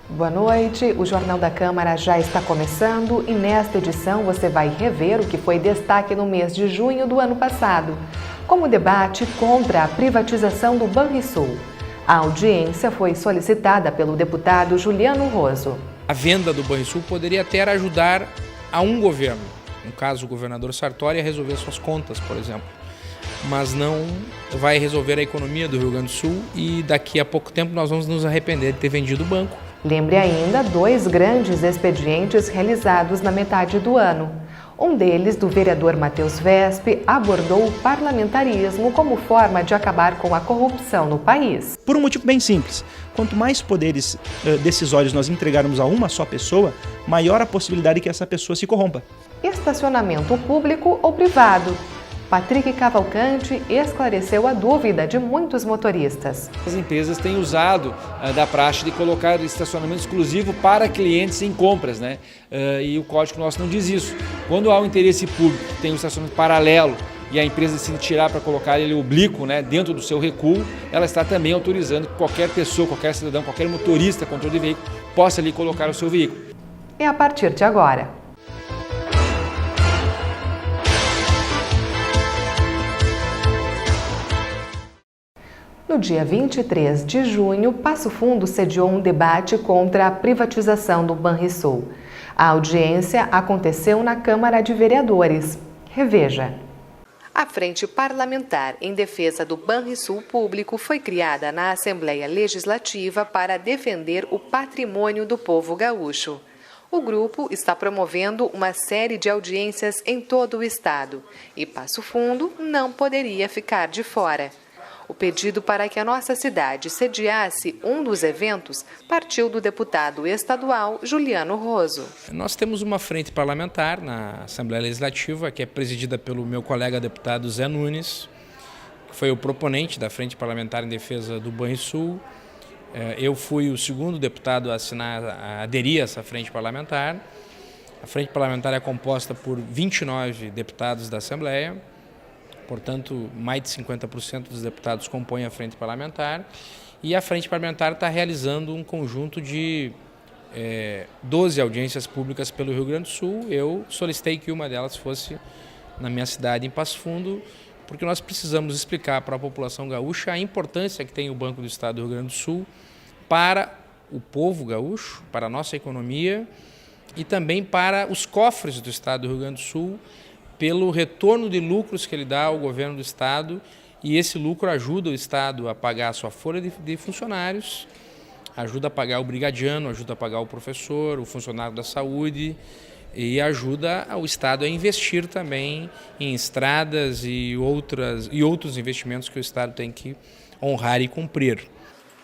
Boa noite, o Jornal da Câmara já está começando e nesta edição você vai rever o que foi destaque no mês de junho do ano passado, como o debate contra a privatização do Banrisul. A audiência foi solicitada pelo deputado Juliano Roso. A venda do Banrisul poderia até ajudar a um governo, no caso o governador Sartori, a resolver suas contas, por exemplo, mas não vai resolver a economia do Rio Grande do Sul e daqui a pouco tempo nós vamos nos arrepender de ter vendido o banco. Lembre ainda 2 grandes expedientes realizados na metade do ano. Um deles, do vereador Matheus Vespe, abordou o parlamentarismo como forma de acabar com a corrupção no país. Por um motivo bem simples. Quanto mais poderes decisórios nós entregarmos a uma só pessoa, maior a possibilidade que essa pessoa se corrompa. Estacionamento público ou privado? Patrick Cavalcante esclareceu a dúvida de muitos motoristas. As empresas têm usado da praxe de colocar estacionamento exclusivo para clientes em compras, né? E o Código Nosso não diz isso. Quando há um interesse público, tem um estacionamento paralelo e a empresa decide tirar para colocar ele oblíquo, né, dentro do seu recuo, ela está também autorizando que qualquer pessoa, qualquer cidadão, qualquer motorista, controle de veículo, possa ali colocar o seu veículo. É a partir de agora. No dia 23 de junho, Passo Fundo sediou um debate contra a privatização do Banrisul. A audiência aconteceu na Câmara de Vereadores. Reveja. A Frente Parlamentar em Defesa do Banrisul Público foi criada na Assembleia Legislativa para defender o patrimônio do povo gaúcho. O grupo está promovendo uma série de audiências em todo o estado e Passo Fundo não poderia ficar de fora. O pedido para que a nossa cidade sediasse um dos eventos partiu do deputado estadual Juliano Roso. Nós temos uma frente parlamentar na Assembleia Legislativa, que é presidida pelo meu colega deputado Zé Nunes, que foi o proponente da Frente Parlamentar em Defesa do Banrisul. Eu fui o segundo deputado a aderir a essa frente parlamentar. A frente parlamentar é composta por 29 deputados da Assembleia. Portanto, mais de 50% dos deputados compõem a frente parlamentar e a frente parlamentar está realizando um conjunto de 12 audiências públicas pelo Rio Grande do Sul. Eu solicitei que uma delas fosse na minha cidade, em Passo Fundo, porque nós precisamos explicar para a população gaúcha a importância que tem o Banco do Estado do Rio Grande do Sul para o povo gaúcho, para a nossa economia e também para os cofres do Estado do Rio Grande do Sul, pelo retorno de lucros que ele dá ao governo do Estado, e esse lucro ajuda o Estado a pagar a sua folha de funcionários, ajuda a pagar o brigadiano, ajuda a pagar o professor, o funcionário da saúde, e ajuda o Estado a investir também em estradas e outros investimentos que o Estado tem que honrar e cumprir.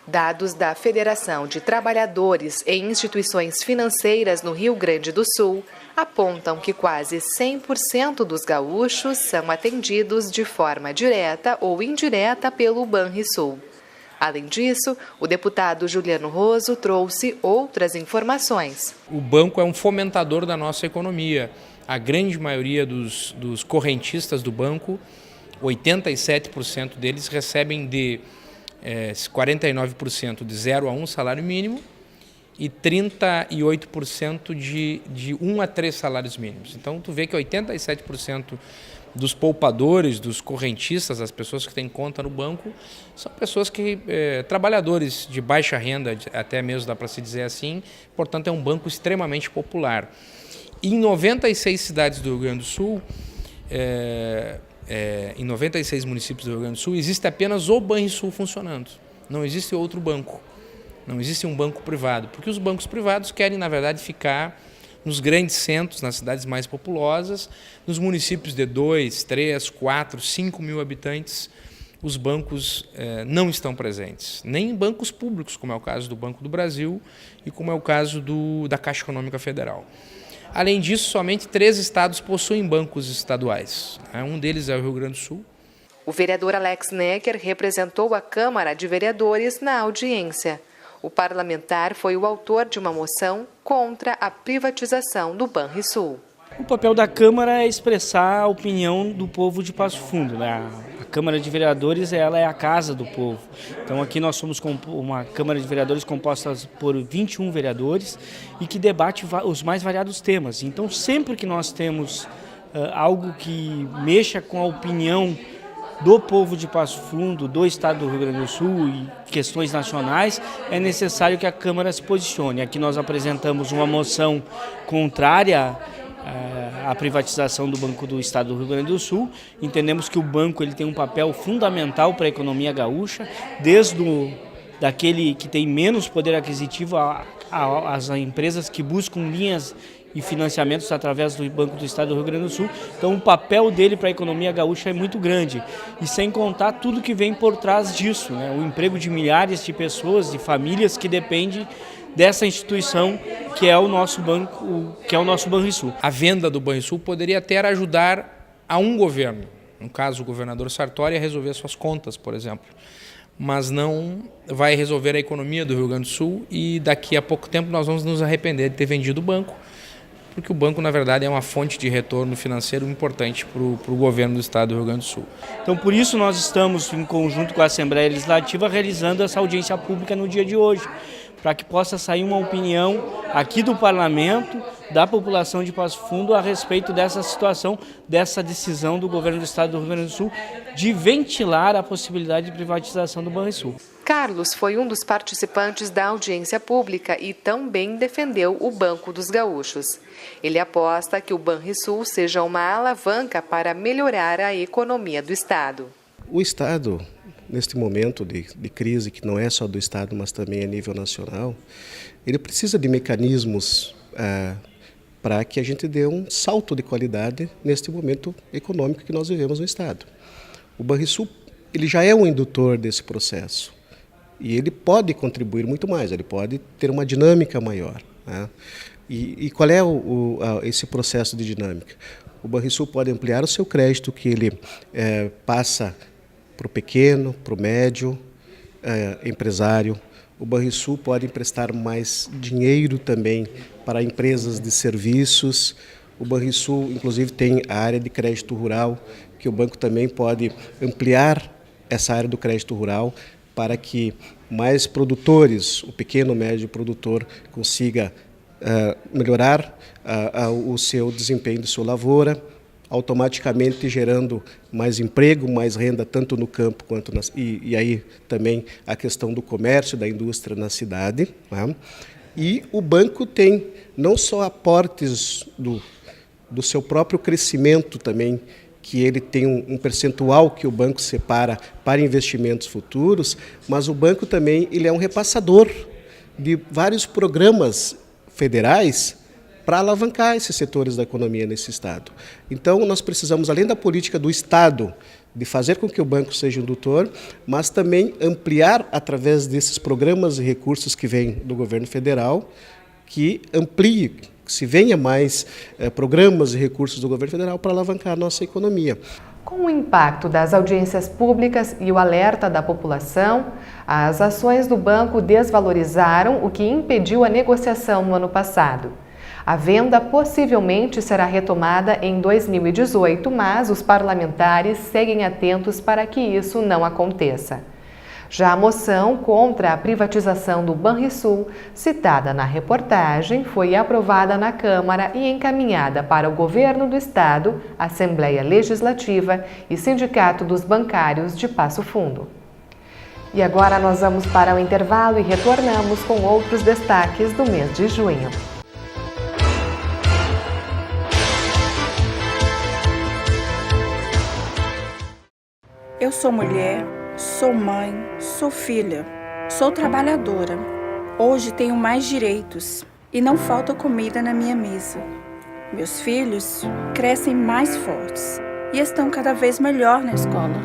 Dados da Federação de Trabalhadores e Instituições Financeiras no Rio Grande do Sul apontam que quase 100% dos gaúchos são atendidos de forma direta ou indireta pelo Banrisul. Além disso, o deputado Juliano Roso trouxe outras informações. O banco é um fomentador da nossa economia. A grande maioria dos correntistas do banco, 87% deles recebem de 49% de 0 a 1 salário mínimo e 38% de 1 a 3 salários mínimos. Então, tu vê que 87% dos poupadores, dos correntistas, as pessoas que têm conta no banco, são pessoas que, trabalhadores de baixa renda, até mesmo dá para se dizer assim, portanto é um banco extremamente popular. Em 96 cidades do Rio Grande do Sul, em 96 municípios do Rio Grande do Sul, existe apenas o Banrisul funcionando. Não existe outro banco. Não existe um banco privado, porque os bancos privados querem, na verdade, ficar nos grandes centros, nas cidades mais populosas, nos municípios de 2, 3, 4, 5 mil habitantes, os bancos não estão presentes. Nem em bancos públicos, como é o caso do Banco do Brasil e como é o caso da Caixa Econômica Federal. Além disso, somente 3 estados possuem bancos estaduais. Um deles é o Rio Grande do Sul. O vereador Alex Necker representou a Câmara de Vereadores na audiência. O parlamentar foi o autor de uma moção contra a privatização do Banrisul. O papel da Câmara é expressar a opinião do povo de Passo Fundo, né? A Câmara de Vereadores ela é a casa do povo. Então aqui nós somos uma Câmara de Vereadores composta por 21 vereadores e que debate os mais variados temas. Então sempre que nós temos algo que mexa com a opinião do povo de Passo Fundo, do estado do Rio Grande do Sul e questões nacionais, é necessário que a Câmara se posicione. Aqui nós apresentamos uma moção contrária à privatização do Banco do Estado do Rio Grande do Sul. Entendemos que o banco ele tem um papel fundamental para a economia gaúcha, desde daquele que tem menos poder aquisitivo às empresas que buscam linhas e financiamentos através do Banco do Estado do Rio Grande do Sul. Então o papel dele para a economia gaúcha é muito grande. E sem contar tudo que vem por trás disso, né? O emprego de milhares de pessoas, de famílias que dependem dessa instituição que é o nosso banco, que é o nosso Banrisul. A venda do Banrisul poderia até ajudar a um governo, no caso o governador Sartori, a resolver suas contas, por exemplo. Mas não vai resolver a economia do Rio Grande do Sul e daqui a pouco tempo nós vamos nos arrepender de ter vendido o banco, porque o banco, na verdade, é uma fonte de retorno financeiro importante para o governo do estado do Rio Grande do Sul. Então, por isso, nós estamos, em conjunto com a Assembleia Legislativa, realizando essa audiência pública no dia de hoje, para que possa sair uma opinião aqui do Parlamento, da população de Passo Fundo, a respeito dessa situação, dessa decisão do governo do estado do Rio Grande do Sul de ventilar a possibilidade de privatização do Banrisul. Carlos foi um dos participantes da audiência pública e também defendeu o Banco dos Gaúchos. Ele aposta que o Banrisul seja uma alavanca para melhorar a economia do estado. O estado, neste momento de crise, que não é só do estado, mas também a nível nacional, ele precisa de mecanismos para que a gente dê um salto de qualidade neste momento econômico que nós vivemos no estado. O Banrisul ele já é um indutor desse processo e ele pode contribuir muito mais, ele pode ter uma dinâmica maior, né? E qual é esse processo de dinâmica? O Banrisul pode ampliar o seu crédito que ele passa para o pequeno, para o médio empresário. O Banrisul pode emprestar mais dinheiro também para empresas de serviços. O Banrisul, inclusive, tem a área de crédito rural, que o banco também pode ampliar essa área do crédito rural para que mais produtores, o pequeno, médio produtor, consiga melhorar o seu desempenho de sua lavoura, automaticamente gerando mais emprego, mais renda, tanto no campo quanto e aí também a questão do comércio, da indústria na cidade, né? E o banco tem não só aportes do seu próprio crescimento também, que ele tem um percentual que o banco separa para investimentos futuros, mas o banco também ele é um repassador de vários programas federais para alavancar esses setores da economia nesse estado. Então, nós precisamos, além da política do estado, de fazer com que o banco seja indutor, mas também ampliar através desses programas e recursos que vêm do governo federal, que amplie, que se venha mais programas e recursos do governo federal para alavancar a nossa economia. Com o impacto das audiências públicas e o alerta da população, as ações do banco desvalorizaram, o que impediu a negociação no ano passado. A venda possivelmente será retomada em 2018, mas os parlamentares seguem atentos para que isso não aconteça. Já a moção contra a privatização do Banrisul, citada na reportagem, foi aprovada na Câmara e encaminhada para o Governo do Estado, Assembleia Legislativa e Sindicato dos Bancários de Passo Fundo. E agora nós vamos para o intervalo e retornamos com outros destaques do mês de junho. Eu sou mulher, sou mãe, sou filha, sou trabalhadora. Hoje tenho mais direitos e não falta comida na minha mesa. Meus filhos crescem mais fortes e estão cada vez melhor na escola.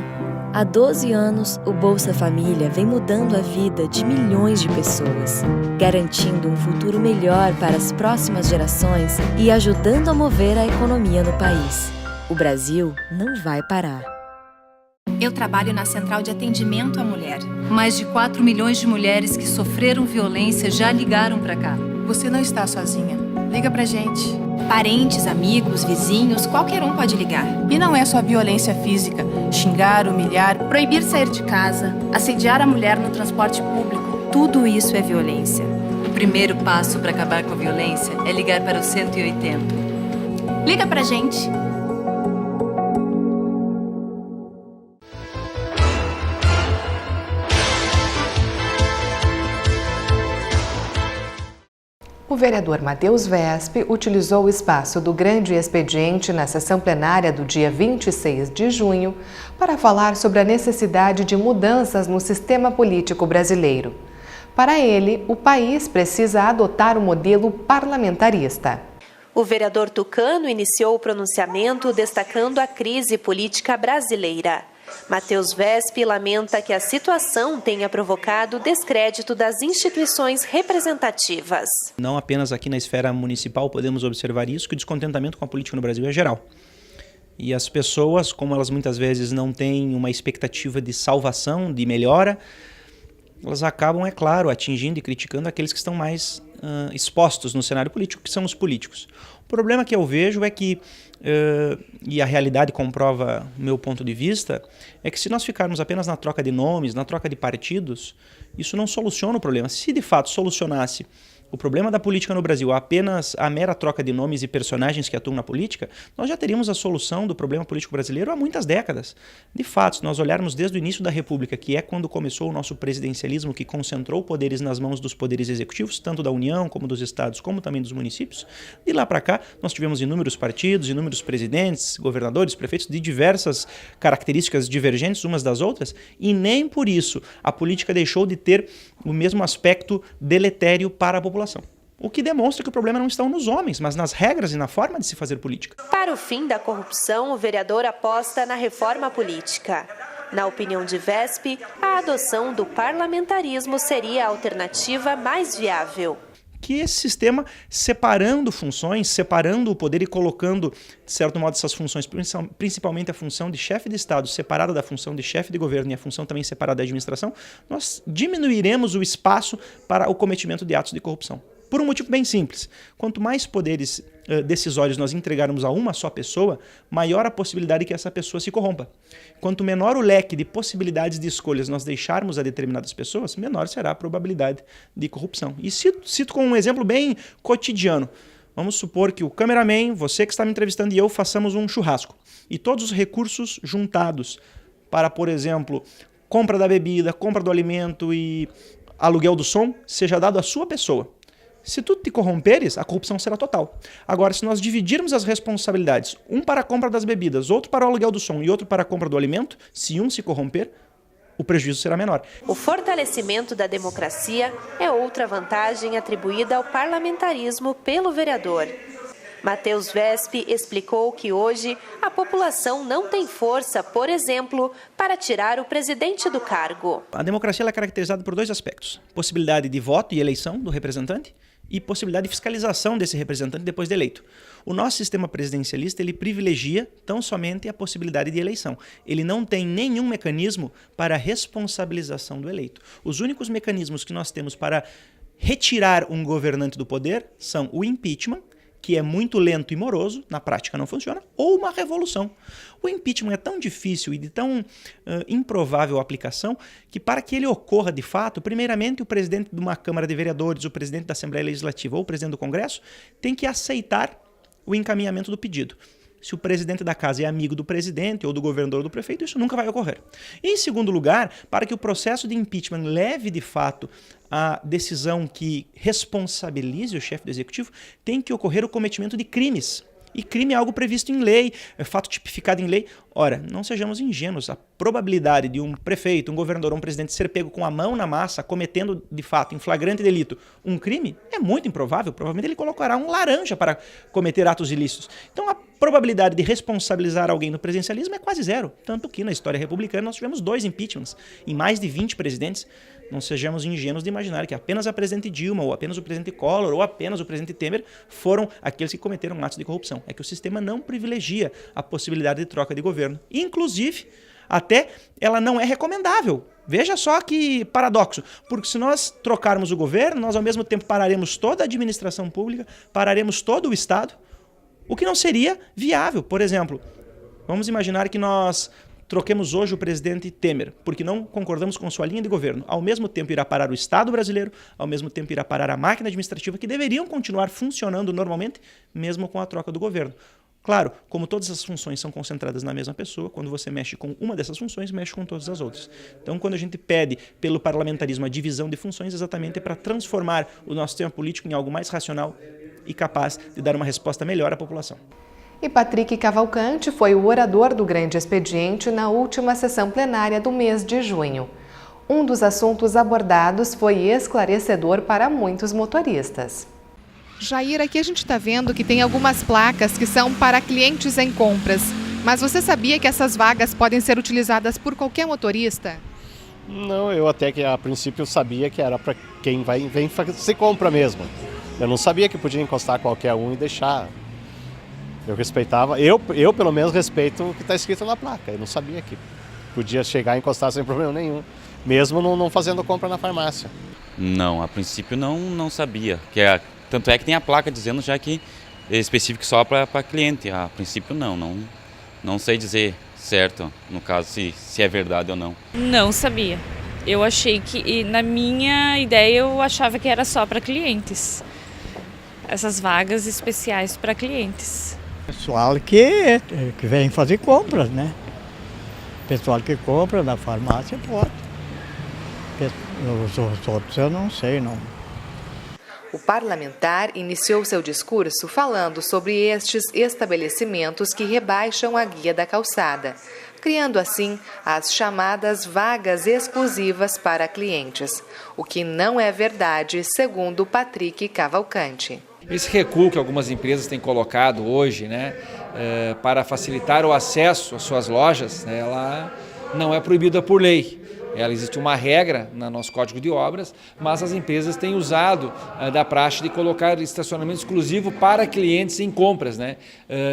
Há 12 anos, o Bolsa Família vem mudando a vida de milhões de pessoas, garantindo um futuro melhor para as próximas gerações e ajudando a mover a economia no país. O Brasil não vai parar. Eu trabalho na Central de Atendimento à Mulher. Mais de 4 milhões de mulheres que sofreram violência já ligaram para cá. Você não está sozinha. Liga pra gente. Parentes, amigos, vizinhos, qualquer um pode ligar. E não é só violência física, Xingar, humilhar, proibir sair de casa, assediar a mulher no transporte público. Tudo isso é violência. O primeiro passo para acabar com a violência é ligar para o 180. Liga pra gente. O vereador Matheus Wesp utilizou o espaço do Grande Expediente na sessão plenária do dia 26 de junho para falar sobre a necessidade de mudanças no sistema político brasileiro. Para ele, o país precisa adotar o modelo parlamentarista. O vereador Tucano iniciou o pronunciamento destacando a crise política brasileira. Matheus Wesp lamenta que a situação tenha provocado descrédito das instituições representativas. Não apenas aqui na esfera municipal podemos observar isso, que o descontentamento com a política no Brasil é geral. E as pessoas, como elas muitas vezes não têm uma expectativa de salvação, de melhora, elas acabam, é claro, atingindo e criticando aqueles que estão mais expostos no cenário político, que são os políticos. O problema que eu vejo é que, e a realidade comprova o meu ponto de vista, é que se nós ficarmos apenas na troca de nomes, na troca de partidos, isso não soluciona o problema. Se de fato solucionasse o problema da política no Brasil apenas a mera troca de nomes e personagens que atuam na política, nós já teríamos a solução do problema político brasileiro há muitas décadas. De fato, se nós olharmos desde o início da República, que é quando começou o nosso presidencialismo, que concentrou poderes nas mãos dos poderes executivos, tanto da União, como dos estados, como também dos municípios, de lá para cá nós tivemos inúmeros partidos, inúmeros presidentes, governadores, prefeitos de diversas características divergentes umas das outras, e nem por isso a política deixou de ter o mesmo aspecto deletério para a população. O que demonstra que o problema não está nos homens, mas nas regras e na forma de se fazer política. Para o fim da corrupção, o vereador aposta na reforma política. Na opinião de Wesp, a adoção do parlamentarismo seria a alternativa mais viável. Que esse sistema, separando funções, separando o poder e colocando, de certo modo, essas funções, principalmente a função de chefe de Estado separada da função de chefe de governo e a função também separada da administração, nós diminuiremos o espaço para o cometimento de atos de corrupção. Por um motivo bem simples. Quanto mais poderes decisórios nós entregarmos a uma só pessoa, maior a possibilidade que essa pessoa se corrompa. Quanto menor o leque de possibilidades de escolhas nós deixarmos a determinadas pessoas, menor será a probabilidade de corrupção. E cito com um exemplo bem cotidiano. Vamos supor que o cameraman, você que está me entrevistando e eu façamos um churrasco. E todos os recursos juntados para, por exemplo, compra da bebida, compra do alimento e aluguel do som, seja dado à sua pessoa. Se tu te corromperes, a corrupção será total. Agora, se nós dividirmos as responsabilidades, um para a compra das bebidas, outro para o aluguel do som e outro para a compra do alimento, se um se corromper, o prejuízo será menor. O fortalecimento da democracia é outra vantagem atribuída ao parlamentarismo pelo vereador. Matheus Wesp explicou que hoje a população não tem força, por exemplo, para tirar o presidente do cargo. A democracia ela é caracterizada por dois aspectos: possibilidade de voto e eleição do representante e possibilidade de fiscalização desse representante depois de eleito. O nosso sistema presidencialista ele privilegia tão somente a possibilidade de eleição. Ele não tem nenhum mecanismo para a responsabilização do eleito. Os únicos mecanismos que nós temos para retirar um governante do poder são o impeachment, que é muito lento e moroso, na prática não funciona, ou uma revolução. O impeachment é tão difícil e de tão improvável aplicação que para que ele ocorra de fato, primeiramente o presidente de uma Câmara de Vereadores, o presidente da Assembleia Legislativa ou o presidente do Congresso tem que aceitar o encaminhamento do pedido. Se o presidente da casa é amigo do presidente ou do governador ou do prefeito, isso nunca vai ocorrer. Em segundo lugar, para que o processo de impeachment leve de fato a decisão que responsabilize o chefe do executivo, tem que ocorrer o cometimento de crimes. E crime é algo previsto em lei, é fato tipificado em lei. Ora, não sejamos ingênuos. A probabilidade de um prefeito, um governador ou um presidente ser pego com a mão na massa, cometendo de fato em flagrante delito um crime, é muito improvável. Provavelmente ele colocará um laranja para cometer atos ilícitos. Então a probabilidade de responsabilizar alguém no presidencialismo é quase zero. Tanto que na história republicana nós tivemos 2 impeachments em mais de 20 presidentes. Não sejamos ingênuos de imaginar que apenas a presidente Dilma, ou apenas o presidente Collor, ou apenas o presidente Temer foram aqueles que cometeram atos de corrupção. É que o sistema não privilegia a possibilidade de troca de governo. Inclusive, até ela não é recomendável. Veja só que paradoxo, porque se nós trocarmos o governo, nós ao mesmo tempo pararemos toda a administração pública, pararemos todo o Estado, o que não seria viável. Por exemplo, vamos imaginar que nós troquemos hoje o presidente Temer, porque não concordamos com sua linha de governo. Ao mesmo tempo irá parar o Estado brasileiro, ao mesmo tempo irá parar a máquina administrativa, que deveriam continuar funcionando normalmente, mesmo com a troca do governo. Claro, como todas as funções são concentradas na mesma pessoa, quando você mexe com uma dessas funções, mexe com todas as outras. Então, quando a gente pede pelo parlamentarismo a divisão de funções, exatamente é para transformar o nosso sistema político em algo mais racional e capaz de dar uma resposta melhor à população. E Patrick Cavalcante foi o orador do grande expediente na última sessão plenária do mês de junho. Um dos assuntos abordados foi esclarecedor para muitos motoristas. Jair, aqui a gente está vendo que tem algumas placas que são para clientes em compras. Mas você sabia que essas vagas podem ser utilizadas por qualquer motorista? Não, eu até que a princípio sabia que era para quem vem fazer compra mesmo. Eu não sabia que podia encostar qualquer um e deixar. Eu respeitava, eu pelo menos respeito o que está escrito na placa. Eu não sabia que podia chegar e encostar sem problema nenhum, mesmo não fazendo compra na farmácia. Não, a princípio não sabia. Tanto é que tem a placa dizendo já que é específico só para cliente. A princípio não sei dizer certo, no caso, se é verdade ou não. Não sabia. Eu achei que, na minha ideia, eu achava que era só para clientes. Essas vagas especiais para clientes. Pessoal que vem fazer compras, né? Pessoal que compra na farmácia pode. Os outros eu não sei, não. O parlamentar iniciou seu discurso falando sobre estes estabelecimentos que rebaixam a guia da calçada, criando assim as chamadas vagas exclusivas para clientes, o que não é verdade, segundo Patrick Cavalcante. Esse recuo que algumas empresas têm colocado hoje, né, para facilitar o acesso às suas lojas, né, ela não é proibida por lei. Ela existe uma regra no nosso Código de Obras, mas as empresas têm usado da praxe de colocar estacionamento exclusivo para clientes em compras, né?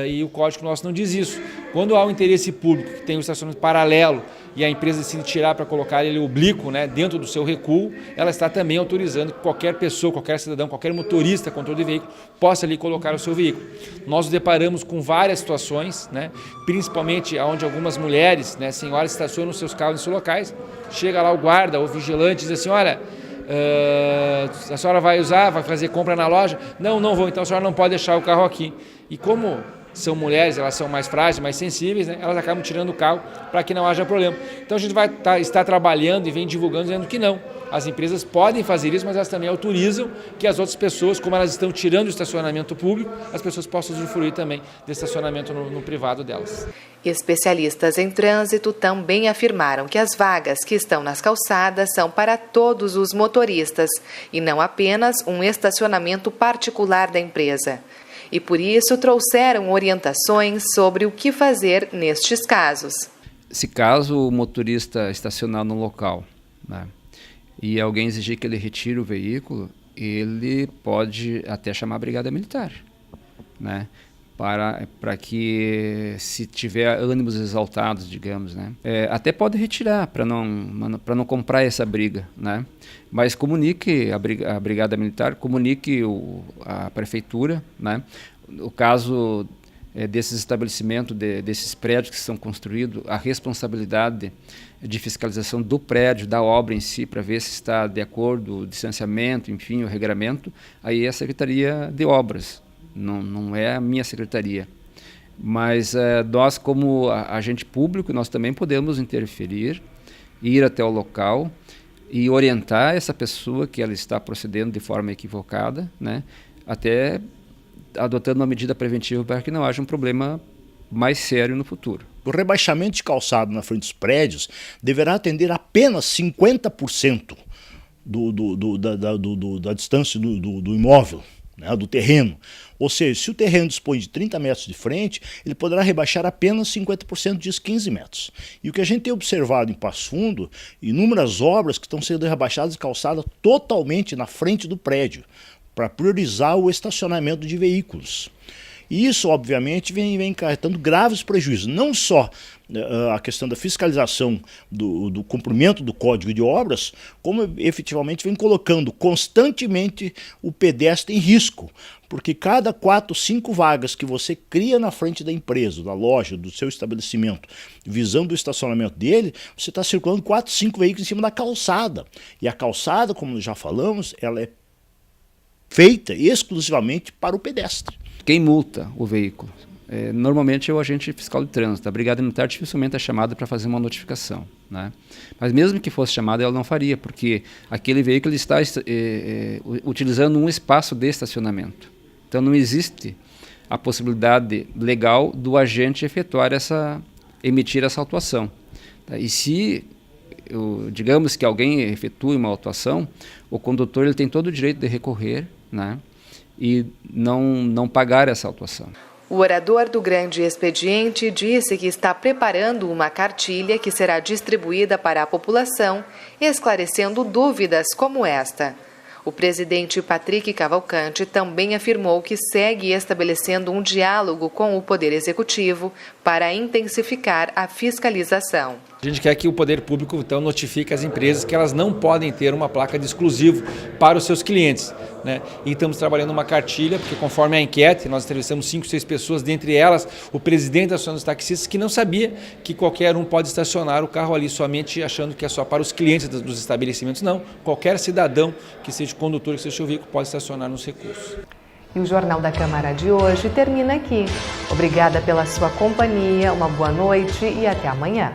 E o Código nosso não diz isso. Quando há um interesse público que tem um estacionamento paralelo e a empresa decide tirar para colocar ele oblíquo, né, dentro do seu recuo, ela está também autorizando que qualquer pessoa, qualquer cidadão, qualquer motorista, controle de veículo, possa ali colocar o seu veículo. Nós nos deparamos com várias situações, né, principalmente onde algumas mulheres, né, senhoras, estacionam os seus carros em seus locais, chega lá o guarda ou vigilante e diz assim, olha, a senhora vai fazer compra na loja? Não vou, então a senhora não pode deixar o carro aqui. E como são mulheres, elas são mais frágeis, mais sensíveis, né? Elas acabam tirando o carro para que não haja problema. Então a gente vai estar trabalhando e vem divulgando, dizendo que não. As empresas podem fazer isso, mas elas também autorizam que as outras pessoas, como elas estão tirando o estacionamento público, as pessoas possam usufruir também do estacionamento no privado delas. Especialistas em trânsito também afirmaram que as vagas que estão nas calçadas são para todos os motoristas e não apenas um estacionamento particular da empresa. E por isso trouxeram orientações sobre o que fazer nestes casos. Se caso o motorista estacionar no local, né, e alguém exigir que ele retire o veículo, ele pode até chamar a Brigada Militar, né, para que, se tiver ânimos exaltados, digamos, né, até pode retirar para não comprar essa briga, né, mas comunique a Brigada Militar, comunique a Prefeitura, né, o caso desses estabelecimentos, desses prédios que são construídos, a responsabilidade de fiscalização do prédio, da obra em si, para ver se está de acordo o distanciamento, enfim, o regramento, aí é a Secretaria de Obras, não é a minha secretaria. Mas nós, como agente público, nós também podemos interferir, ir até o local e orientar essa pessoa que ela está procedendo de forma equivocada, né, até adotando uma medida preventiva para que não haja um problema mais sério no futuro. O rebaixamento de calçado na frente dos prédios deverá atender apenas 50% da distância do imóvel, né, do terreno. Ou seja, se o terreno dispõe de 30 metros de frente, ele poderá rebaixar apenas 50% disso, 15 metros. E o que a gente tem observado em Passo Fundo, inúmeras obras que estão sendo rebaixadas de calçada totalmente na frente do prédio, para priorizar o estacionamento de veículos. E isso, obviamente, vem acarretando graves prejuízos, não só a questão da fiscalização do cumprimento do Código de Obras, como efetivamente vem colocando constantemente o pedestre em risco, porque cada 4, 5 vagas que você cria na frente da empresa, da loja, do seu estabelecimento, visando o estacionamento dele, você está circulando 4, 5 veículos em cima da calçada. E a calçada, como já falamos, ela é feita exclusivamente para o pedestre. Quem multa o veículo? Normalmente é o agente fiscal de trânsito. A Brigada Militar dificilmente é chamada para fazer uma notificação, né? Mas mesmo que fosse chamada, ela não faria, porque aquele veículo está utilizando um espaço de estacionamento. Então não existe a possibilidade legal do agente emitir essa autuação. E se, digamos que alguém efetue uma autuação, o condutor ele tem todo o direito de recorrer, né? E não pagar essa autuação. O orador do grande expediente disse que está preparando uma cartilha que será distribuída para a população, esclarecendo dúvidas como esta. O presidente Patrick Cavalcante também afirmou que segue estabelecendo um diálogo com o Poder Executivo para intensificar a fiscalização. A gente quer que o poder público então notifique as empresas que elas não podem ter uma placa de exclusivo para os seus clientes, né? E estamos trabalhando uma cartilha, porque conforme a enquete, nós entrevistamos 5, 6 pessoas, dentre elas o presidente da Associação dos Taxistas, que não sabia que qualquer um pode estacionar o carro ali somente achando que é só para os clientes dos estabelecimentos. Não, qualquer cidadão que seja condutor, que seja seu veículo, pode estacionar nos recursos. E o Jornal da Câmara de hoje termina aqui. Obrigada pela sua companhia, uma boa noite e até amanhã.